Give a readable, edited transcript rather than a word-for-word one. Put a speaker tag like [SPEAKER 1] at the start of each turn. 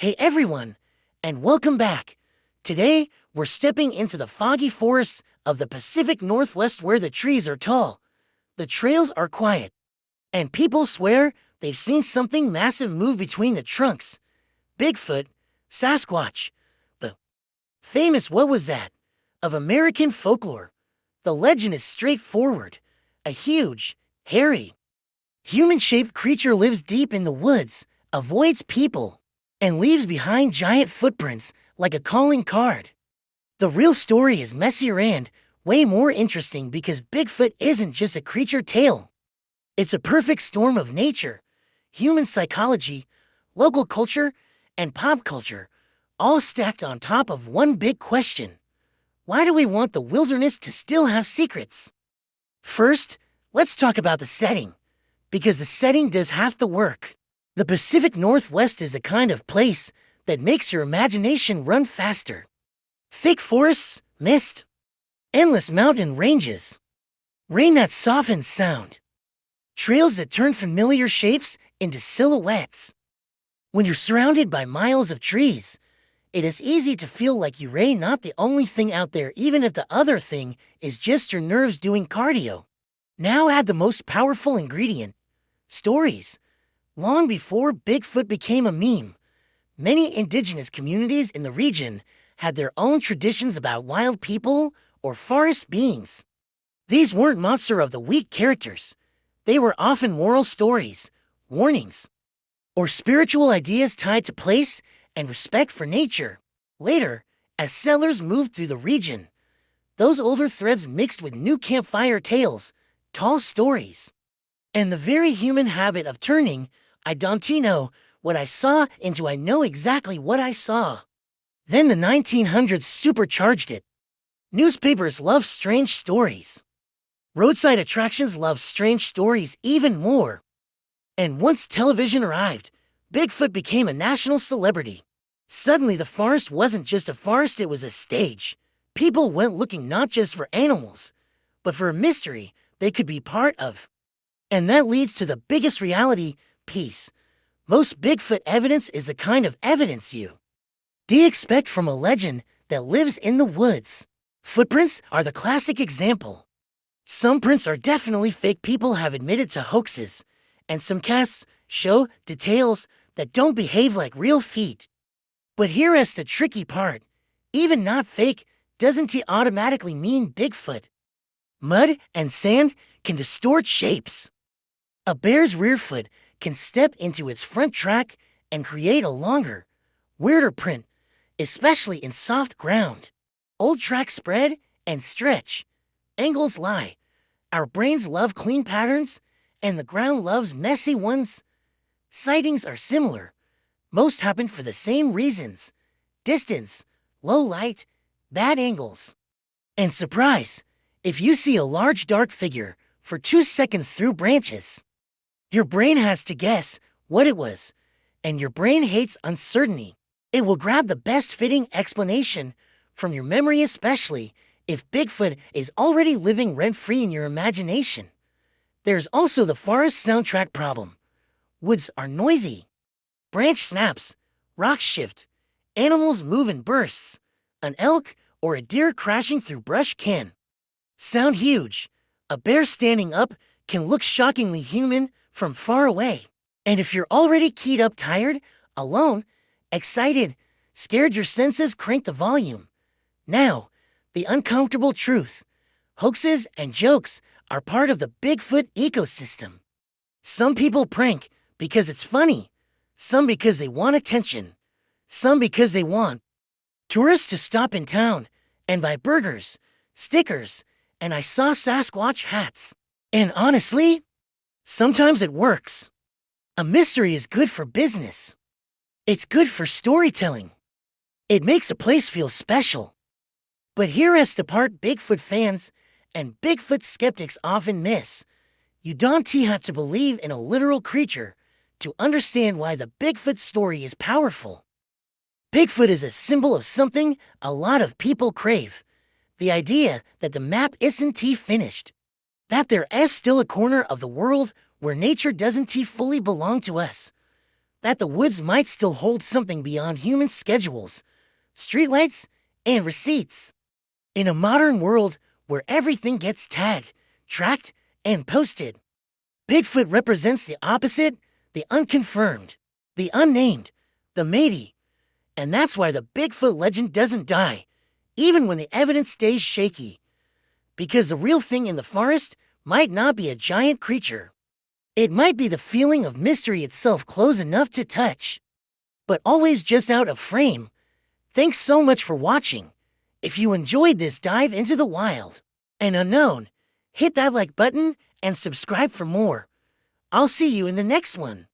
[SPEAKER 1] Hey everyone, and welcome back. Today, we're stepping into the foggy forests of the Pacific Northwest where the trees are tall, the trails are quiet, and people swear they've seen something massive move between the trunks. Bigfoot, Sasquatch, the famous what was that of American folklore. The legend is straightforward. A huge, hairy, human-shaped creature lives deep in the woods, avoids people, and leaves behind giant footprints like a calling card. The real story is messier and way more interesting because Bigfoot isn't just a creature tale. It's a perfect storm of nature, human psychology, local culture, and pop culture, all stacked on top of one big question. Why do we want the wilderness to still have secrets? First, let's talk about the setting, because the setting does half the work. The Pacific Northwest is the kind of place that makes your imagination run faster. Thick forests, mist, endless mountain ranges, rain that softens sound, trails that turn familiar shapes into silhouettes. When you're surrounded by miles of trees, it is easy to feel like you're not the only thing out there, even if the other thing is just your nerves doing cardio. Now add the most powerful ingredient, stories. Long before Bigfoot became a meme, many indigenous communities in the region had their own traditions about wild people or forest beings. These weren't monster of the week characters. They were often moral stories, warnings, or spiritual ideas tied to place and respect for nature. Later, as settlers moved through the region, those older threads mixed with new campfire tales, tall stories, and the very human habit of turning I don't know what I saw into I know exactly what I saw. Then the 1900s supercharged it. Newspapers love strange stories. Roadside attractions love strange stories even more. And once television arrived, Bigfoot became a national celebrity. Suddenly the forest wasn't just a forest, it was a stage. People went looking not just for animals, but for a mystery they could be part of. And that leads to the biggest reality piece. Most Bigfoot evidence is the kind of evidence you expect from a legend that lives in the woods. Footprints are the classic example. Some prints are definitely fake. People have admitted to hoaxes, and some casts show details that don't behave like real feet. But here is the tricky part. Even not fake doesn't automatically mean Bigfoot. Mud and sand can distort shapes. A bear's rear foot can step into its front track and create a longer, weirder print, especially in soft ground. Old tracks spread and stretch. Angles lie. Our brains love clean patterns, and the ground loves messy ones. Sightings are similar. Most happen for the same reasons: distance, low light, bad angles. And surprise, if you see a large dark figure for 2 seconds through branches, your brain has to guess what it was, and your brain hates uncertainty. It will grab the best-fitting explanation from your memory, especially if Bigfoot is already living rent-free in your imagination. There's also the forest soundtrack problem. Woods are noisy. Branch snaps, rocks shift, animals move in bursts. An elk or a deer crashing through brush can sound huge. A bear standing up can look shockingly human from far away. And if you're already keyed up, tired, alone, excited, scared, your senses crank the volume. Now, the uncomfortable truth. Hoaxes and jokes are part of the Bigfoot ecosystem. Some people prank because it's funny, some because they want attention, some because they want tourists to stop in town and buy burgers, stickers, and I saw Sasquatch hats. And honestly, sometimes it works. A mystery is good for business. It's good for storytelling. It makes a place feel special. But here is the part Bigfoot fans and Bigfoot skeptics often miss. You don't have to believe in a literal creature to understand why the Bigfoot story is powerful. Bigfoot is a symbol of something a lot of people crave. The idea that the map isn't finished. That there is still a corner of the world where nature doesn't fully belong to us. that the woods might still hold something beyond human schedules, streetlights, and receipts. In a modern world where everything gets tagged, tracked, and posted, Bigfoot represents the opposite, the unconfirmed, the unnamed, the maybe. And that's why the Bigfoot legend doesn't die, even when the evidence stays shaky. Because the real thing in the forest might not be a giant creature. It might be the feeling of mystery itself close enough to touch, but always just out of frame. Thanks so much for watching. If you enjoyed this dive into the wild and unknown, hit that like button and subscribe for more. I'll see you in the next one.